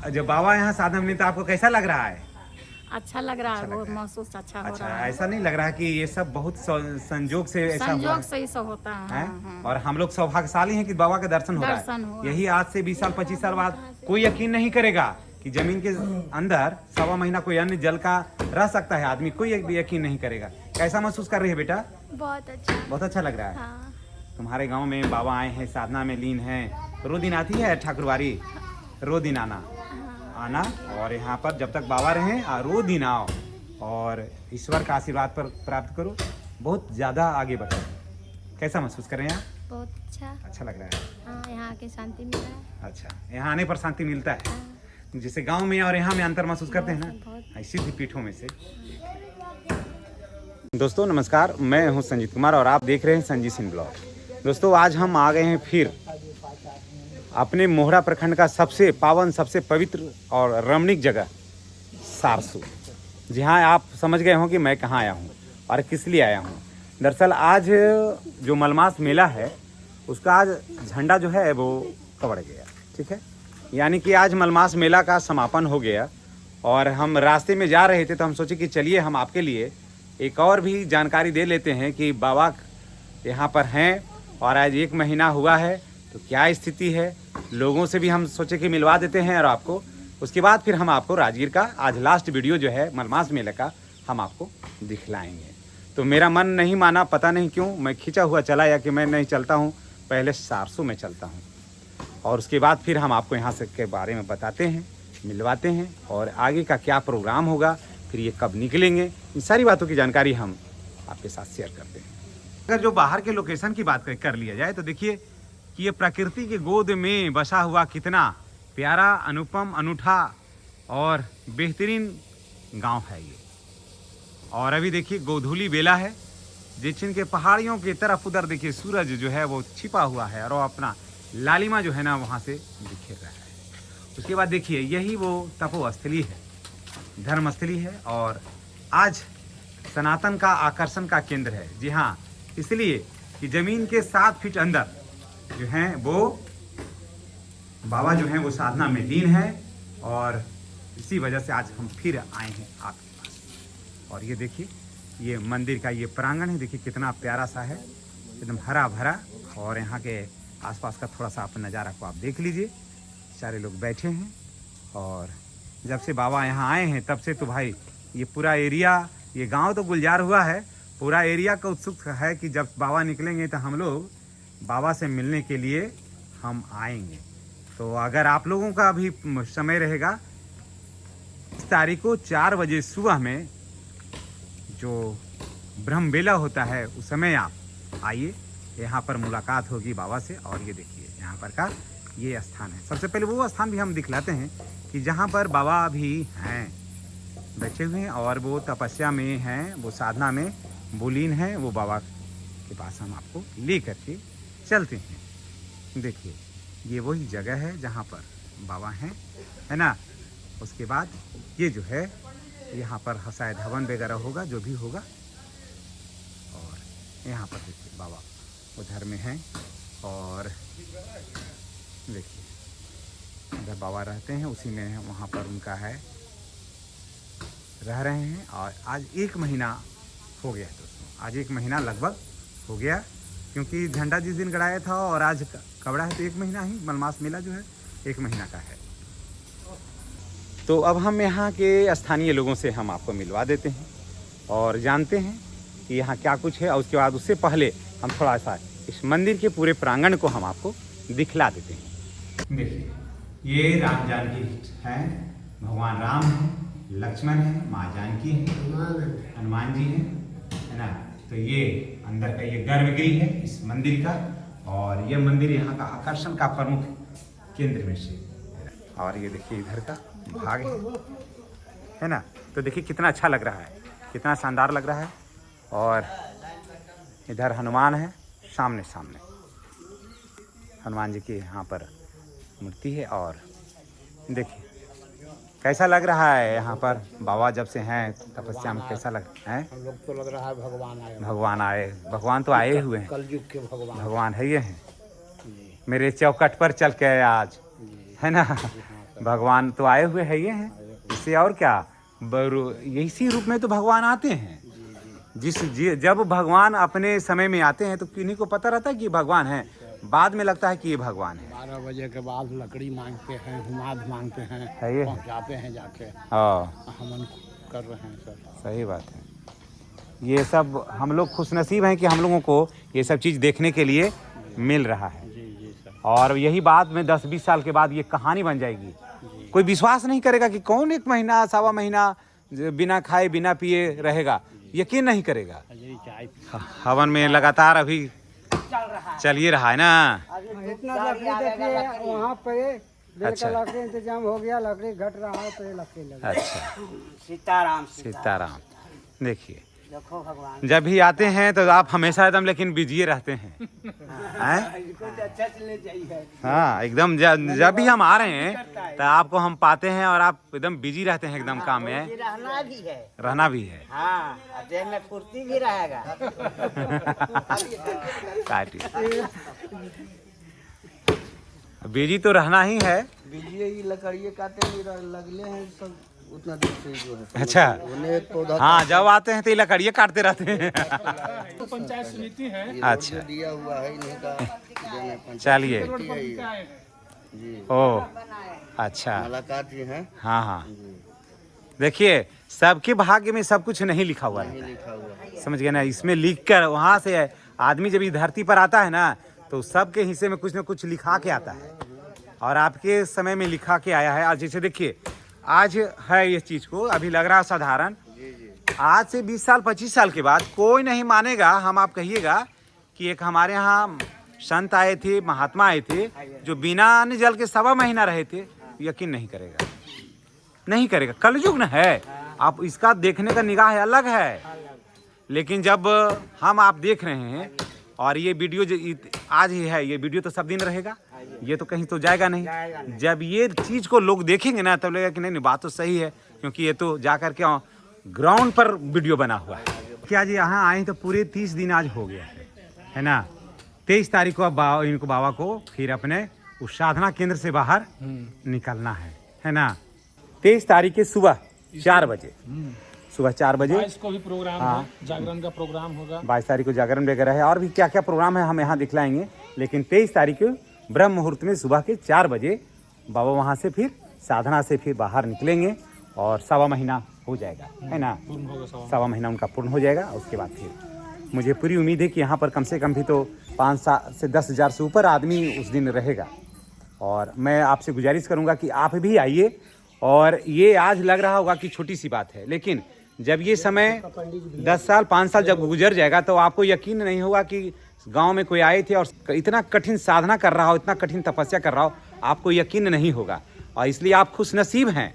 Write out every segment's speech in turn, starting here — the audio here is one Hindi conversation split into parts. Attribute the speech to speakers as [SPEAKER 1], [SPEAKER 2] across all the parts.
[SPEAKER 1] जब बाबा यहाँ साधना में, तो आपको कैसा लग रहा है?
[SPEAKER 2] अच्छा लग रहा है,
[SPEAKER 1] अच्छा लग
[SPEAKER 2] बहुत
[SPEAKER 1] रहा है।
[SPEAKER 2] महसूस अच्छा हो
[SPEAKER 1] अच्छा,
[SPEAKER 2] रहा है।
[SPEAKER 1] ऐसा नहीं लग रहा कि ये सब बहुत संजोग से ऐसा हुआ
[SPEAKER 2] संजोग
[SPEAKER 1] है?
[SPEAKER 2] से ही सब होता है।
[SPEAKER 1] हैं?
[SPEAKER 2] हाँ, हाँ।
[SPEAKER 1] और हम लोग सौभाग्यशाली हैं कि बाबा का दर्शन हो रहा
[SPEAKER 2] दर्शन
[SPEAKER 1] है।
[SPEAKER 2] हुआ।
[SPEAKER 1] यही आज से 20 साल 25 साल बाद कोई यकीन नहीं करेगा कि जमीन के अंदर 1.25 महीना कोई अन्य जल का रह सकता है आदमी, कोई यकीन नहीं करेगा। कैसा महसूस कर रही है बेटा?
[SPEAKER 3] बहुत अच्छा।
[SPEAKER 1] बहुत अच्छा लग रहा है।
[SPEAKER 3] हाँ।
[SPEAKER 1] तुम्हारे गांव में बाबा आए हैं, साधना में लीन हैं, रो दिन आती है ठाकुरवारी? रो दिन आना आना, और यहाँ पर जब तक बाबा रहें रो दिन आओ और ईश्वर का आशीर्वाद पर प्राप्त करो, बहुत ज़्यादा आगे बढ़ो। कैसा महसूस कर रहे हैं आप?
[SPEAKER 3] बहुत अच्छा।
[SPEAKER 1] अच्छा लग रहा है।
[SPEAKER 3] हाँ, यहाँ आके शांति मिला है।
[SPEAKER 1] अच्छा, यहाँ आने पर शांति मिलता है।
[SPEAKER 3] हाँ।
[SPEAKER 1] जैसे गांव में और यहाँ में अंतर महसूस करते हैं
[SPEAKER 3] बहुत।
[SPEAKER 1] ना, ऐसी भी पीठों में से। दोस्तों नमस्कार, मैं हूं संजीत कुमार और आप देख रहे हैं संजीत सिंह ब्लॉग। दोस्तों आज हम आ गए हैं फिर अपने मोहड़ा प्रखंड का सबसे पावन, सबसे पवित्र और रमणीक जगह सारसू। जी हाँ, आप समझ गए हों कि मैं कहाँ आया हूँ और किस लिए आया हूँ। दरअसल आज जो मलमास मेला है उसका आज झंडा जो है वो कवड़ गया, ठीक है। यानी कि आज मलमास मेला का समापन हो गया और हम रास्ते में जा रहे थे तो हम सोचे कि चलिए हम आपके लिए एक और भी जानकारी दे लेते हैं कि बाबा यहाँ पर हैं और आज 1 महीना हुआ है तो क्या स्थिति है। लोगों से भी हम सोचे कि मिलवा देते हैं और आपको उसके बाद फिर हम आपको राजगीर का आज लास्ट वीडियो जो है मलमास मेले का हम आपको दिखलाएंगे। तो मेरा मन नहीं माना, पता नहीं क्यों मैं खींचा हुआ चला या कि मैं नहीं चलता हूँ, पहले सारसू में चलता हूँ और उसके बाद फिर हम आपको यहाँ से के बारे में बताते हैं, मिलवाते हैं और आगे का क्या प्रोग्राम होगा, फिर ये कब निकलेंगे, इन सारी बातों की जानकारी हम आपके साथ शेयर करते हैं। अगर जो बाहर के लोकेशन की बात कर लिया जाए तो देखिए कि ये प्रकृति के गोद में बसा हुआ कितना प्यारा, अनुपम, अनूठा और बेहतरीन गांव है ये। और अभी देखिए गोधूली बेला है, जिन के पहाड़ियों की तरफ उधर देखिए सूरज जो है वो छिपा हुआ है और वो अपना लालिमा जो है ना वहाँ से बिखेर रहा है। उसके बाद देखिए यही वो तपोस्थली है, धर्मस्थली है और आज सनातन का आकर्षण का केंद्र है। जी हाँ, इसलिए कि जमीन के 7 फीट अंदर जो हैं वो बाबा जो हैं वो साधना में लीन है और इसी वजह से आज हम फिर आए हैं आपके पास। और ये देखिए ये मंदिर का ये प्रांगण है, देखिए कितना प्यारा सा है, एकदम हरा भरा। और यहाँ के आसपास का थोड़ा सा आप नज़ारा को आप देख लीजिए, सारे लोग बैठे हैं और जब से बाबा यहाँ आए हैं तब से तो भाई ये पूरा एरिया, ये गांव तो गुलजार हुआ है, पूरा एरिया का उत्सुक है कि जब बाबा निकलेंगे तो हम लोग बाबा से मिलने के लिए हम आएंगे। तो अगर आप लोगों का भी समय रहेगा, इस तारीख को 4 बजे सुबह में जो ब्रह्म बेला होता है उस समय आप आइए, यहाँ पर मुलाकात होगी बाबा से। और ये देखिए यहाँ पर का ये स्थान है, सबसे पहले वो स्थान भी हम दिखलाते हैं कि जहाँ पर बाबा भी हैं, बैठे हुए हैं और वो तपस्या में हैं, वो साधना में बुलीन हैं। वो बाबा के पास हम आपको ले करके चलते हैं। देखिए ये वही जगह है जहाँ पर बाबा हैं, है ना। उसके बाद ये जो है यहाँ पर शायद हवन वगैरह होगा, जो भी होगा। और यहाँ पर देखिए बाबा उधर में हैं और देखिए उधर बाबा रहते हैं, उसी में वहाँ पर उनका है, रह रहे हैं। और आज 1 महीना हो गया दोस्तों, आज 1 महीना लगभग हो गया, क्योंकि झंडा जिस दिन गड़ाया था और आज कबड़ा है तो 1 महीना ही, मलमास मेला जो है 1 महीना का है। तो अब हम यहाँ के स्थानीय लोगों से हम आपको मिलवा देते हैं और जानते हैं कि यहाँ क्या कुछ है। और उसके बाद उससे पहले हम थोड़ा सा इस मंदिर के पूरे प्रांगण को हम आपको दिखला देते हैं। देखिए ये राम जानकी हैं, भगवान राम हैं, लक्ष्मण हैं, माँ जानकी हैं, हनुमान जी हैं, है ना। तो ये अंदर का ये गर्भगृह है इस मंदिर का और ये मंदिर यहाँ का आकर्षण का प्रमुख केंद्र में से। और ये देखिए इधर का भाग है ना। तो देखिए कितना अच्छा लग रहा है, कितना शानदार लग रहा है। और इधर हनुमान है, सामने सामने हनुमान जी की यहाँ पर मूर्ति है। और देखिए कैसा लग रहा है यहाँ पर बाबा जब से हैं तपस्या में, कैसा लग रहा है?
[SPEAKER 4] हम लोग तो लग रहा है भगवान आए,
[SPEAKER 1] भगवान तो आए हुए हैं,
[SPEAKER 4] कलयुग के भगवान
[SPEAKER 1] है ये हैं।
[SPEAKER 4] जी।
[SPEAKER 1] मेरे चौखट पर चल के आए आज,
[SPEAKER 4] जी।
[SPEAKER 1] है ना।
[SPEAKER 4] हाँ,
[SPEAKER 1] भगवान तो आए हुए है ये हैं, इससे और क्या इसी रूप में तो भगवान आते हैं। जब भगवान अपने समय में आते हैं तो किन्हीं को पता रहता है कि भगवान है, बाद में लगता है कि ये भगवान है।
[SPEAKER 4] 12 बजे के बाद लकड़ी मांगते हैं, हुमाद मांगते हैं,
[SPEAKER 1] है ये
[SPEAKER 4] पहुँचाते हैं जाके। हवन कर रहे हैं सर।
[SPEAKER 1] सही बात है। ये सब हम लोग खुशनसीब हैं कि हम लोगों को ये सब चीज़ देखने के लिए मिल रहा है।
[SPEAKER 4] जी सर।
[SPEAKER 1] और यही बात में 10-20 साल के बाद ये कहानी बन जाएगी। कोई विश्वास नहीं करेगा कि कौन 1 महीना 1.25 महीना बिना खाए बिना पिए रहेगा, यकीन नहीं करेगा। हवन में लगातार अभी चल ही रहा है ना।
[SPEAKER 5] इतना लकड़ी देखिए वहाँ पे
[SPEAKER 1] अच्छा।
[SPEAKER 5] लकड़ी इंतजाम हो गया, लकड़ी घट रहा है तो ये लकड़ी लगा।
[SPEAKER 1] अच्छा, सीताराम। देखिए
[SPEAKER 5] देखो भगवान
[SPEAKER 1] जब भी आते हैं तो आप हमेशा एकदम लेकिन बिजी रहते हैं, हैं?
[SPEAKER 5] अच्छा चले जाइए।
[SPEAKER 1] हाँ एकदम जब भी हम आ रहे हैं तो आपको हम पाते हैं और आप एकदम बिजी रहते हैं एकदम काम में।
[SPEAKER 5] रहना भी है।
[SPEAKER 1] रहना भी है।
[SPEAKER 5] हाँ, देह में फुर्ती भी रहेगा।
[SPEAKER 1] काटी बिजी तो रहना ही है।
[SPEAKER 5] बिजली लकड़िए काटे लगले हैं सब उतना दिन से जो है।
[SPEAKER 1] अच्छा
[SPEAKER 5] उन्हें पौधा
[SPEAKER 1] हाँ, जब आते हैं तो ये लकड़ियाँ काटते रहते हैं।
[SPEAKER 6] पंचायत समिति है,
[SPEAKER 1] अच्छा
[SPEAKER 5] दिया हुआ है इन्हीं का।
[SPEAKER 1] चलिए
[SPEAKER 5] जी
[SPEAKER 1] ओ अच्छा
[SPEAKER 5] मुलाकात जी है।
[SPEAKER 1] हाँ देखिए सबके भाग्य में सब कुछ नहीं लिखा हुआ है,
[SPEAKER 5] लिखा हुआ
[SPEAKER 1] समझ गए ना। इसमें लिख कर वहाँ से आदमी जब इस धरती पर आता है ना तो सबके हिस्से में कुछ न कुछ लिखा के आता है, और आपके समय में लिखा के आया है। और जैसे देखिए आज है ये चीज़ को अभी लग रहा है साधारण, आज से 20 साल 25 साल के बाद कोई नहीं मानेगा। हम आप कहिएगा कि एक हमारे यहाँ संत आए थे, महात्मा आए थे जो बिना अन्न जल के 1.25 महीना रहे थे, यकीन नहीं करेगा, नहीं करेगा। कलयुग न है, आप इसका देखने का निगाह अलग है। लेकिन जब हम आप देख रहे हैं और ये वीडियो जो आज ही है, ये वीडियो तो सब दिन रहेगा, ये तो कहीं तो जाएगा नहीं। जब ये चीज़ को लोग देखेंगे ना तब लगेगा कि नहीं बात तो सही है, क्योंकि ये तो जा कर के ग्राउंड पर वीडियो बना हुआ है। क्या जी यहाँ आए तो पूरे 30 दिन आज हो गया है ना। 23 तारीख को अब इनको बाबा को फिर अपने उस साधना केंद्र से बाहर निकलना है ना। 23 तारीख के सुबह 4 बजे, सुबह 4 बजे
[SPEAKER 6] इसको भी प्रोग्राम
[SPEAKER 1] हाँ।
[SPEAKER 6] है, जागरण का प्रोग्राम होगा।
[SPEAKER 1] 22 तारीख को जागरण वगैरह है, और भी क्या क्या प्रोग्राम है हम यहाँ दिखलाएंगे। लेकिन 23 तारीख को ब्रह्म मुहूर्त में सुबह के 4 बजे बाबा वहाँ से फिर साधना से फिर बाहर निकलेंगे और 1.25 महीना हो जाएगा, है ना। 1.25 महीना उनका पूर्ण हो जाएगा। उसके बाद फिर मुझे पूरी उम्मीद है कि यहाँ पर कम से कम भी तो 5 से 10 हज़ार से ऊपर आदमी उस दिन रहेगा। और मैं आपसे गुजारिश करूँगा कि आप भी आइए। और ये आज लग रहा होगा कि छोटी सी बात है, लेकिन जब ये समय 10 साल 5 साल जब गुजर जाएगा तो आपको यकीन नहीं होगा कि गांव में कोई आए थे और इतना कठिन साधना कर रहा हो, इतना कठिन तपस्या कर रहा हो, आपको यकीन नहीं होगा। और इसलिए आप खुशनसीब हैं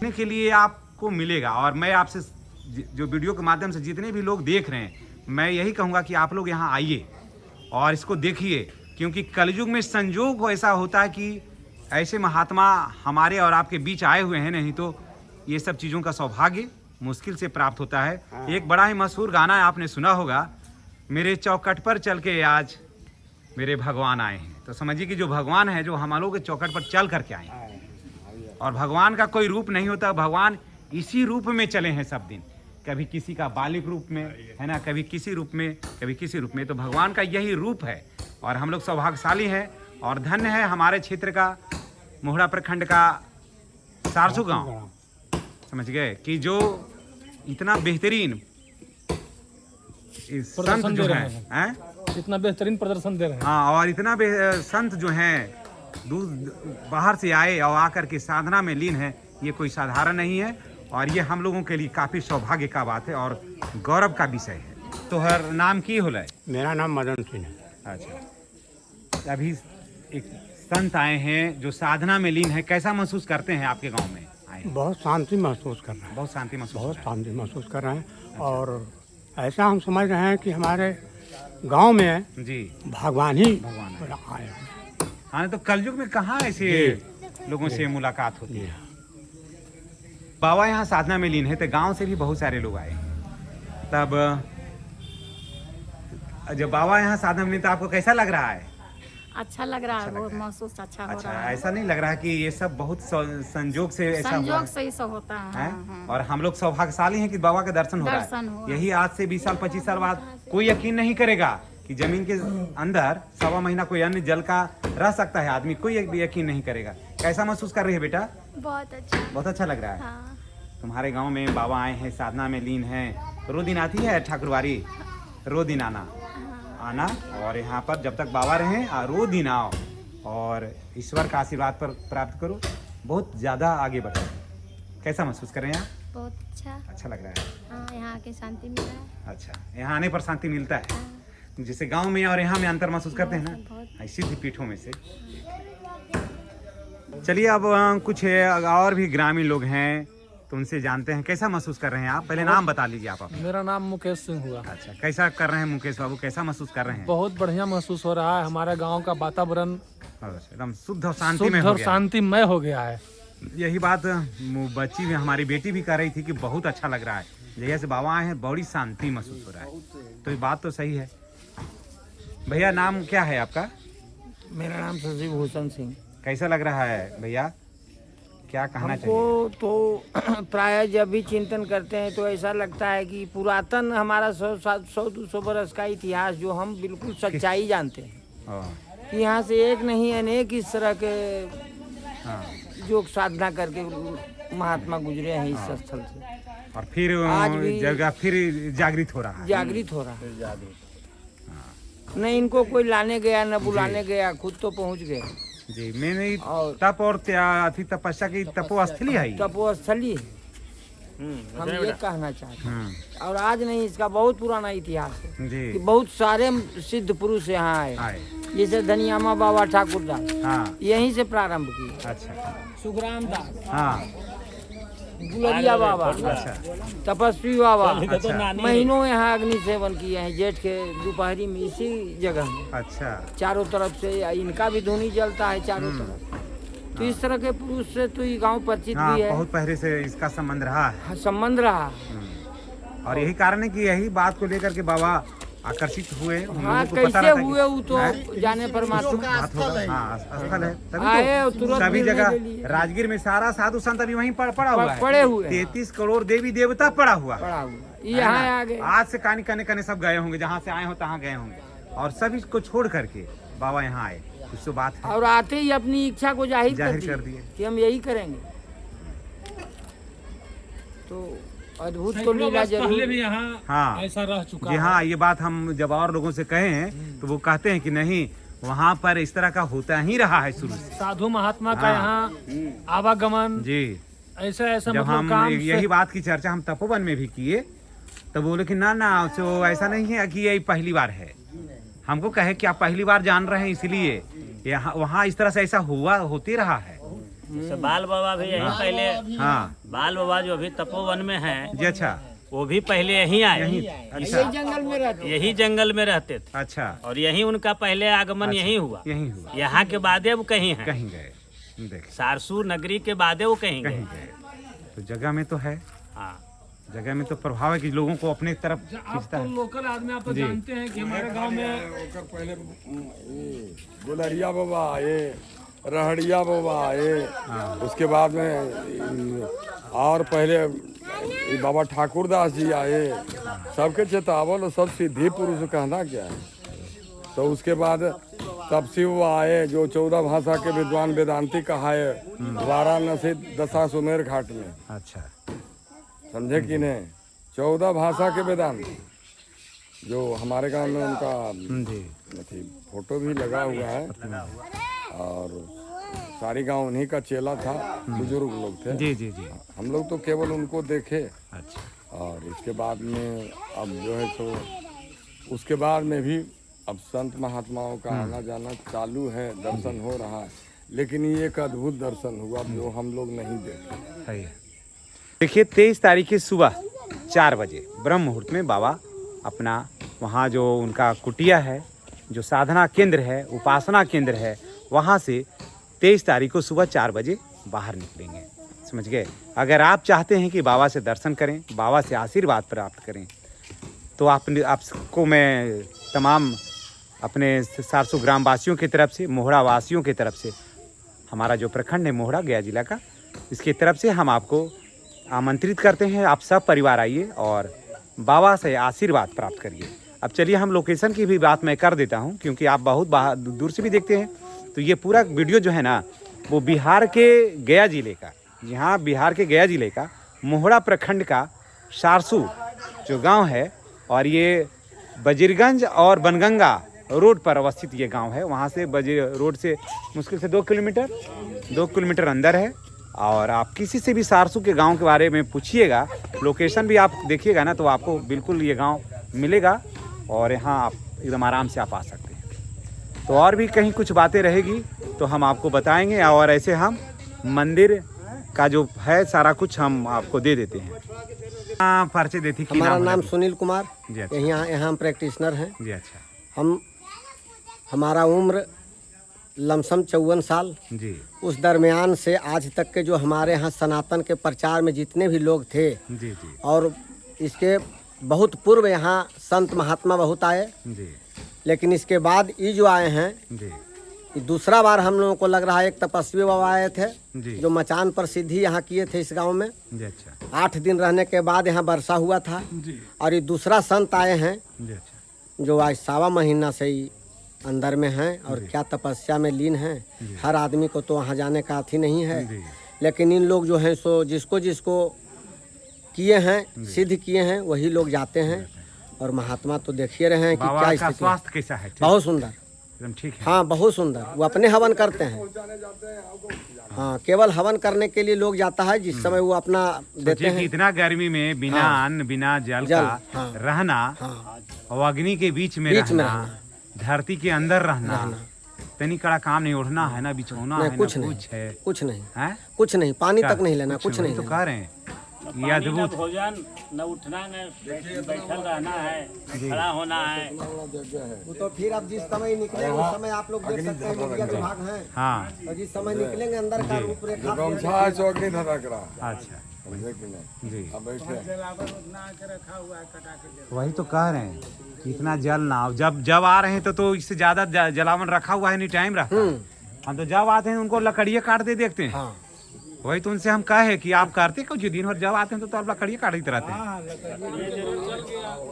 [SPEAKER 1] के लिए आपको मिलेगा। और मैं आपसे जो वीडियो के माध्यम से जितने भी लोग देख रहे हैं, मैं यही कहूँगा कि आप लोग यहाँ आइए और इसको देखिए, क्योंकि कलयुग में संजोग ऐसा होता है कि ऐसे महात्मा हमारे और आपके बीच आए हुए हैं, नहीं तो ये सब चीज़ों का सौभाग्य मुश्किल से प्राप्त होता है। एक बड़ा ही मशहूर गाना है, आपने सुना होगा, मेरे चौखट पर चल के आज मेरे भगवान आए हैं। तो समझिए कि जो भगवान है जो हम लोग के चौखट पर चल करके आए हैं। और भगवान का कोई रूप नहीं होता, भगवान इसी रूप में चले हैं सब दिन, कभी किसी का बालिक रूप में, है ना, कभी किसी रूप में, कभी किसी रूप में। तो भगवान का यही रूप है। और हम लोग सौभाग्यशाली हैं और धन्य है हमारे क्षेत्र का, मोहड़ा प्रखंड का सारसू गांव, समझ गए, कि जो इतना बेहतरीन संत जो हैं,
[SPEAKER 6] इतना बेहतरीन प्रदर्शन दे रहे हैं।
[SPEAKER 1] हाँ, और इतना संत जो हैं दूर बाहर से आए और आकर के साधना में लीन है, ये कोई साधारण नहीं है। और ये हम लोगों के लिए काफ़ी सौभाग्य का बात है और गौरव का विषय है। तो हर नाम की होले?
[SPEAKER 4] मेरा नाम मदन सिंह है।
[SPEAKER 1] अच्छा, अभी एक संत आए हैं जो साधना में लीन है, कैसा महसूस करते हैं आपके गांव में आए?
[SPEAKER 4] बहुत शांति महसूस कर रहे हैं।
[SPEAKER 1] बहुत शांति महसूस,
[SPEAKER 4] बहुत शांति महसूस कर रहे हैं। और ऐसा हम समझ रहे हैं कि हमारे गांव में
[SPEAKER 1] जी
[SPEAKER 4] भगवान ही
[SPEAKER 1] भगवान
[SPEAKER 4] आए हैं।
[SPEAKER 1] हाँ, तो कलयुग में कहाँ ऐसे लोगों से मुलाकात होती है। बाबा यहाँ साधना में लीन है, तो गांव से भी बहुत सारे लोग आए। तब जब बाबा यहाँ साधना में लीन, तो आपको कैसा लग रहा है?
[SPEAKER 2] अच्छा लग रहा है,
[SPEAKER 1] लग
[SPEAKER 2] बहुत
[SPEAKER 1] रहा है।
[SPEAKER 2] महसूस अच्छा हो
[SPEAKER 1] अच्छा,
[SPEAKER 2] रहा है।
[SPEAKER 1] ऐसा नहीं लग रहा है कि ये सब बहुत संजोग से ऐसा हुआ
[SPEAKER 2] संजोग
[SPEAKER 1] है?
[SPEAKER 2] से ही सब होता है।
[SPEAKER 1] हैं?
[SPEAKER 2] हाँ, हाँ।
[SPEAKER 1] और हम लोग सौभाग्यशाली हैं कि बाबा का दर्शन हो रहा
[SPEAKER 2] दर्शन
[SPEAKER 1] है।
[SPEAKER 2] हुआ।
[SPEAKER 1] यही आज से 20 साल 25 साल बाद कोई यकीन नहीं करेगा कि जमीन के अंदर 1.25 महीना कोई अन्य जल का रह सकता है आदमी, कोई यकीन नहीं करेगा। कैसा महसूस कर रही है बेटा?
[SPEAKER 3] बहुत अच्छा।
[SPEAKER 1] बहुत अच्छा लग रहा है।
[SPEAKER 3] हाँ
[SPEAKER 1] तुम्हारे गांव में बाबा आए हैं, साधना में लीन हैं, रो दिन आती है ठाकुरवारी? रो दिन आना और यहाँ पर जब तक बाबा रहें रो दिन आओ और ईश्वर का आशीर्वाद पर प्राप्त करो, बहुत ज़्यादा आगे बढ़ो। कैसा महसूस कर रहे हैं आप?
[SPEAKER 3] बहुत अच्छा।
[SPEAKER 1] अच्छा लग रहा है।
[SPEAKER 3] हाँ यहाँ आके शांति मिला है।
[SPEAKER 1] अच्छा, यहाँ आने पर शांति मिलता है।
[SPEAKER 3] हाँ,
[SPEAKER 1] जैसे गांव में और यहाँ में अंतर महसूस करते हैं
[SPEAKER 3] बहुत।
[SPEAKER 1] ना, सिद्ध पीठों में से। चलिए अब कुछ और भी ग्रामीण लोग हैं तो उनसे जानते हैं कैसा महसूस कर रहे हैं आप। पहले नाम बता लीजिए आप अपना।
[SPEAKER 6] मेरा नाम मुकेश सिंह हुआ।
[SPEAKER 1] अच्छा, कैसा कर रहे हैं मुकेश बाबू, कैसा महसूस कर रहे हैं?
[SPEAKER 6] बहुत बढ़िया महसूस हो रहा है। हमारे गांव का वातावरण
[SPEAKER 1] एकदम शुद्ध और शांति में
[SPEAKER 6] शुद्ध
[SPEAKER 1] हो
[SPEAKER 6] और
[SPEAKER 1] गया।
[SPEAKER 6] शांतिमय हो गया है।
[SPEAKER 1] यही बात बच्ची भी, हमारी बेटी भी कह रही थी कि बहुत अच्छा लग रहा है, जैसे बाबा आए हैं बड़ी शांति महसूस हो रहा है। तो ये बात तो सही है। भैया नाम क्या है आपका?
[SPEAKER 5] मेरा नाम शशि भूषण सिंह।
[SPEAKER 1] कैसा लग रहा है भैया, क्या कहना चाहिए?
[SPEAKER 5] हमको तो प्राय जब भी चिंतन करते हैं तो ऐसा लगता है कि पुरातन हमारा 100-200 बरस का इतिहास जो हम बिल्कुल सच्चाई जानते हैं कि यहाँ से एक नहीं अनेक इस तरह के
[SPEAKER 1] हाँ।
[SPEAKER 5] योग साधना करके महात्मा गुजरे हैं इस स्थल से।
[SPEAKER 1] और फिर
[SPEAKER 5] आज भी
[SPEAKER 1] जगह फिर जागृत हो रहा है।
[SPEAKER 5] जागृत हो रहा है। न इनको कोई लाने गया न बुलाने गया, खुद तो पहुँच गए।
[SPEAKER 1] जी, मैंने
[SPEAKER 5] और
[SPEAKER 1] तप और अति तपस्या की तपोस्थली है।
[SPEAKER 5] तपोस्थली हम ये कहना चाहते हैं।
[SPEAKER 1] हम्म,
[SPEAKER 5] और आज नहीं, इसका बहुत पुराना इतिहास है कि
[SPEAKER 1] जी
[SPEAKER 5] बहुत सारे सिद्ध पुरुष यहाँ आए,
[SPEAKER 1] आए।
[SPEAKER 5] जैसे धनियामा बाबा ठाकुरदास
[SPEAKER 1] हाँ,
[SPEAKER 5] यहीं से प्रारंभ किए,
[SPEAKER 1] अच्छा,
[SPEAKER 5] सुखराम दास,
[SPEAKER 1] हाँ,
[SPEAKER 5] गुलरिया बाबा,
[SPEAKER 1] अच्छा,
[SPEAKER 5] तपस्वी बाबा,
[SPEAKER 1] अच्छा,
[SPEAKER 5] महीनों यहाँ अग्नि सेवन किए हैं जेठ के दोपहरी में इसी जगह में।
[SPEAKER 1] अच्छा,
[SPEAKER 5] चारों तरफ से इनका भी धुनी जलता है चारों तरफ। तो इस तरह के पुरुष से तो ये गांव परिचित
[SPEAKER 1] हाँ,
[SPEAKER 5] भी है,
[SPEAKER 1] बहुत पहले से इसका संबंध रहा है।
[SPEAKER 5] संबंध रहा।
[SPEAKER 1] और यही कारण है कि यही बात को लेकर के बाबा आकर्षित हुए। हम
[SPEAKER 5] हाँ,
[SPEAKER 1] लोगों को पता
[SPEAKER 5] कैसे
[SPEAKER 1] रहता कि-
[SPEAKER 5] हुए वो तो
[SPEAKER 1] हैं?
[SPEAKER 5] जाने परमात्मा।
[SPEAKER 1] बात होगा। हाँ, स्थल है तभी
[SPEAKER 5] आए
[SPEAKER 1] तो
[SPEAKER 5] और तुरंत
[SPEAKER 1] सभी
[SPEAKER 5] मिलने
[SPEAKER 1] जगह
[SPEAKER 5] के लिए।
[SPEAKER 1] राजगीर में सारा साधु संत अभी वहीं पड़ा हुआ है।
[SPEAKER 5] पड़े हुए हैं।
[SPEAKER 1] 33 करोड़ देवी देवता पड़ा हुआ है।
[SPEAKER 5] पड़ा हुआ
[SPEAKER 1] है
[SPEAKER 5] यहाँ
[SPEAKER 1] ना?
[SPEAKER 5] आ गए।
[SPEAKER 1] आज से कने कने सब गए होंगे, जहाँ से आए हो तहाँ गए होंगे, और सभी को छोड़ करके बाबा यहाँ आए। कुछ तो बात है।
[SPEAKER 5] और आते ही अपनी इच्छा को जाहिर कर
[SPEAKER 1] दिए
[SPEAKER 5] कि हम यही करेंगे। तो अद्भुत तो
[SPEAKER 6] सैकड़ों
[SPEAKER 5] लीला
[SPEAKER 6] वर्ष पहले
[SPEAKER 5] जरूर।
[SPEAKER 6] भी यहाँ
[SPEAKER 1] हाँ।
[SPEAKER 6] ऐसा रह चुका
[SPEAKER 1] जी
[SPEAKER 6] है।
[SPEAKER 1] हाँ, ये बात हम जब और लोगों से कहे हैं तो वो कहते हैं कि नहीं, वहाँ पर इस तरह का होता ही रहा है शुरू से।
[SPEAKER 6] साधु महात्मा का
[SPEAKER 1] हाँ।
[SPEAKER 6] यहाँ आवागमन
[SPEAKER 1] जी,
[SPEAKER 6] ऐसा ऐसा
[SPEAKER 1] जब
[SPEAKER 6] मतलब
[SPEAKER 1] हम
[SPEAKER 6] काम
[SPEAKER 1] यही
[SPEAKER 6] से
[SPEAKER 1] बात की चर्चा हम तपोवन में भी किए तो बोले कि ना ना, तो ऐसा नहीं है कि ये पहली बार है। हमको कहे कि आप पहली बार जान रहे हैं, इसलिए यहाँ वहाँ इस तरह से ऐसा होते रहा है।
[SPEAKER 7] जैसे बाल बाबा भी यहीं पहले,
[SPEAKER 1] हाँ
[SPEAKER 7] बाल बाबा जो अभी तपोवन में हैं,
[SPEAKER 1] जी, अच्छा,
[SPEAKER 7] वो भी पहले यहीं आए,
[SPEAKER 1] यही,
[SPEAKER 5] यही
[SPEAKER 1] अच्छा,
[SPEAKER 5] जंगल में रहते।
[SPEAKER 7] यही जंगल में रहते थे
[SPEAKER 1] अच्छा,
[SPEAKER 7] और यहीं उनका पहले आगमन यहीं हुआ।
[SPEAKER 1] यही हुआ,
[SPEAKER 7] यहाँ के बादे वो कहीं हैं,
[SPEAKER 1] कहीं गए, देख,
[SPEAKER 7] सारसूर नगरी के बादे वो कहीं
[SPEAKER 1] कहीं
[SPEAKER 7] गए।
[SPEAKER 1] गए। तो जगह में तो है,
[SPEAKER 7] हाँ,
[SPEAKER 1] जगह में तो प्रभाव है कि लोगों को अपने तरफ
[SPEAKER 6] आप
[SPEAKER 1] खींचता
[SPEAKER 6] तो
[SPEAKER 1] है।
[SPEAKER 6] लोकल आदमी, आप तो
[SPEAKER 1] जी।
[SPEAKER 6] जानते हैं कि हमारे गांव में
[SPEAKER 8] पहले गुलरिया बाबा आए, रहड़िया बाबा आए, उसके बाद में और पहले ये बाबा ठाकुरदास जी आए। सबके चेतावल और सब सिद्धि पुरुष कहना क्या है। तो उसके बाद तब शिव आए जो 14 भाषा के विद्वान वेदांती कहाए वाराणसी दशाश्वमेध घाट में,
[SPEAKER 1] अच्छा,
[SPEAKER 8] समझे कि नहीं। 14 भाषा के वेदांत जो हमारे गांव में उनका
[SPEAKER 1] जी,
[SPEAKER 8] फोटो भी लगा हुआ है। और सारी गांव उन्हीं का चेला था, बुजुर्ग लोग थे।
[SPEAKER 1] जी जी जी,
[SPEAKER 8] हम लोग तो केवल उनको देखे।
[SPEAKER 1] अच्छा,
[SPEAKER 8] और इसके बाद में अब जो है तो उसके बाद में भी अब संत महात्माओं का आना जाना चालू है, दर्शन हो रहा है। लेकिन ये एक अद्भुत दर्शन हुआ जो हम लोग नहीं देखे।
[SPEAKER 1] सही है। देखिए 23 तारीख की सुबह 4 बजे ब्रह्म मुहूर्त में बाबा अपना वहाँ जो उनका कुटिया है, जो साधना केंद्र है, उपासना केंद्र है, वहाँ से 23 तारीख को सुबह 4 बजे बाहर निकलेंगे। समझ गए। अगर आप चाहते हैं कि बाबा से दर्शन करें, बाबा से आशीर्वाद प्राप्त करें, तो आपको मैं तमाम अपने सारसू ग्राम वासियों की तरफ से, मोहड़ा वासियों की तरफ से, हमारा जो प्रखंड है मोहड़ा गया जिला का, इसकी तरफ से हम आपको आमंत्रित करते हैं। आप सब परिवार आइए और बाबा से आशीर्वाद प्राप्त करिए। अब चलिए हम लोकेशन की भी बात मैं कर देता हूं, क्योंकि आप बहुत दूर से भी देखते हैं। तो ये पूरा वीडियो जो है ना वो बिहार के गया जिले का, जी हाँ, बिहार के गया जिले का मोहड़ा प्रखंड का सारसू जो गांव है, और ये बजीरगंज और बनगंगा रोड पर अवस्थित ये गांव है। वहाँ से बजीर रोड से मुश्किल से 2 किलोमीटर अंदर है। और आप किसी से भी सारसू के गांव के बारे में पूछिएगा, लोकेशन भी आप देखिएगा ना, तो आपको बिल्कुल ये गांव मिलेगा और यहाँ आप एकदम आराम से आप आ सकते हैं। तो और भी कहीं कुछ बातें रहेगी तो हम आपको बताएंगे, और ऐसे हम मंदिर का जो है सारा कुछ हम आपको दे देते हैं। हाँ, परिचय देती।
[SPEAKER 9] हमारा नाम सुनील कुमार,
[SPEAKER 1] जी अच्छा।
[SPEAKER 9] यहाँ हम प्रैक्टिशनर हैं।
[SPEAKER 1] जी अच्छा।
[SPEAKER 9] हमारा उम्र लमसम 54 साल।
[SPEAKER 1] जी।
[SPEAKER 9] उस दरमियान से आज तक के जो हमारे यहाँ सनातन के प्रचार में जितने भी लोग थे,
[SPEAKER 1] जी जी,
[SPEAKER 9] और इसके बहुत पूर्व यहाँ संत महात्मा बहुत आए,
[SPEAKER 1] जी
[SPEAKER 9] लेकिन इसके बाद ये जो आए हैं,
[SPEAKER 1] जी,
[SPEAKER 9] ये दूसरा बार हम लोगों को लग रहा है। एक तपस्वी बाबा आए थे
[SPEAKER 1] जी,
[SPEAKER 9] जो मचान पर सिद्धि यहाँ किए थे इस गांव में।
[SPEAKER 1] जी अच्छा।
[SPEAKER 9] 8 दिन रहने के बाद यहाँ वर्षा हुआ था। और ये दूसरा संत आए हैं
[SPEAKER 1] जी अच्छा।
[SPEAKER 9] जो आज 1.25 महीना से ही अंदर में हैं और क्या तपस्या में लीन हैं। हर आदमी को तो वहाँ जाने का अथी नहीं है, लेकिन इन लोग जो हैं सो जिसको जिसको किए हैं, सिद्ध किए हैं, वही लोग जाते हैं। और महात्मा तो देखिए रहे हैं कि
[SPEAKER 1] बाबा
[SPEAKER 9] क्या
[SPEAKER 1] का
[SPEAKER 9] स्थिति है।
[SPEAKER 1] स्वास्थ्य कैसा है? ठीक?
[SPEAKER 9] बहुत सुंदर,
[SPEAKER 1] एकदम ठीक है।
[SPEAKER 9] हाँ बहुत सुंदर। वो अपने हवन करते हैं। हाँ, केवल हवन करने के लिए लोग जाता है, जिस समय वो अपना देते हैं।
[SPEAKER 1] इतना गर्मी में बिना अन्न बिना जल का
[SPEAKER 9] हाँ।
[SPEAKER 1] रहना, और अग्नि के बीच में रहना, धरती के अंदर रहना, तनी कड़ा काम नहीं, उठना है ना, बिछोना है ना, कुछ है,
[SPEAKER 9] कुछ नहीं
[SPEAKER 1] है,
[SPEAKER 9] कुछ नहीं, पानी तक नहीं लेना, कुछ नहीं
[SPEAKER 1] तो
[SPEAKER 9] लेना।
[SPEAKER 1] कह रहे हैं ये
[SPEAKER 7] न
[SPEAKER 1] अद्भुत।
[SPEAKER 7] भोजन, न उठना, न बैठल रहना है, खड़ा होना है।
[SPEAKER 9] वो तो फिर अब जिस समय निकलेंगे उस समय आप लोग देख सकते हैं, मीडिया विभाग है।
[SPEAKER 1] हाँ
[SPEAKER 9] और जिस समय निकलेंगे अंदर का रूपरेखा
[SPEAKER 8] गमछा है, चौकनी धड़क रहा।
[SPEAKER 1] अच्छा
[SPEAKER 8] समझे कि नहीं?
[SPEAKER 1] जी,
[SPEAKER 8] अब बैठे
[SPEAKER 1] वही तो कह रहे हैं कि इतना जल ना, जब आ रहे हैं तो इससे ज्यादा जलावन रखा हुआ है, नहीं टाइम रखा। हम तो जब आते हैं उनको लकड़ियाँ काटते देखते हैं।
[SPEAKER 9] हाँ।
[SPEAKER 1] वही तो उनसे हम कहे कि आप करते कुछ दिन भर, जब आते हैं तो आप लकड़ियाँ काटते रहते हैं।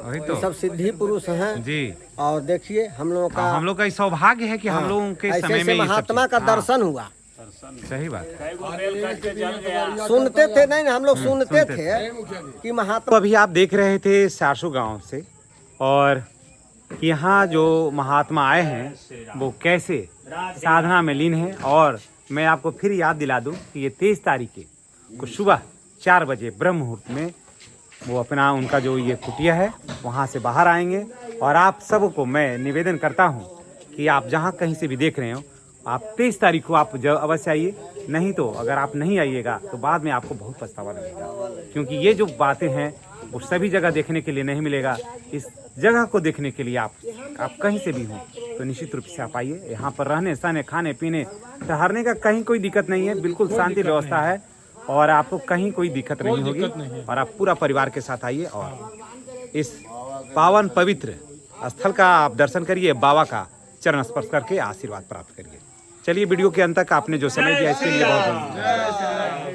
[SPEAKER 1] वही तो
[SPEAKER 9] सब सिद्धि पुरुष हैं
[SPEAKER 1] जी।
[SPEAKER 9] और देखिए हम लोगों का
[SPEAKER 1] हम लोग का सौभाग्य है कि हम लोगों के
[SPEAKER 9] ऐसे
[SPEAKER 1] समय
[SPEAKER 9] ऐसे
[SPEAKER 1] में ये सब
[SPEAKER 9] महात्मा
[SPEAKER 1] चीज़-
[SPEAKER 9] का दर्शन हुआ।
[SPEAKER 1] सही बात।
[SPEAKER 9] सुनते थे नहीं, हम लोग सुनते थे कि महात्मा।
[SPEAKER 1] तो अभी आप देख रहे थे सारसू गांव से, और यहाँ जो महात्मा आए हैं वो कैसे साधना में लीन है। और मैं आपको फिर याद दिला दूं कि ये 23 तारीख को सुबह 4 बजे ब्रह्म मुहूर्त में वो अपना उनका जो ये कुटिया है वहाँ से बाहर आएंगे। और आप सबको मैं निवेदन करता हूँ कि आप जहाँ कहीं से भी देख रहे हो, आप 23 तारीख को आप जब अवश्य आइए। नहीं तो अगर आप नहीं आइएगा तो बाद में आपको बहुत पछतावा लगेगा, क्योंकि ये जो बातें हैं वो सभी जगह देखने के लिए नहीं मिलेगा। इस जगह को देखने के लिए आप कहीं से भी हों तो निश्चित रूप से आप आइए। यहाँ पर रहने सहने खाने पीने ठहरने का कहीं कोई दिक्कत नहीं है, बिल्कुल शांति व्यवस्था है और आपको कहीं कोई दिक्कत नहीं होगी। और आप पूरा परिवार के साथ आइए और इस पावन पवित्र स्थल का आप दर्शन करिए, बाबा का चरण स्पर्श करके आशीर्वाद प्राप्त करिए। चलिए वीडियो के अंत तक आपने जो समय दिया इसके लिए बहुत बहुत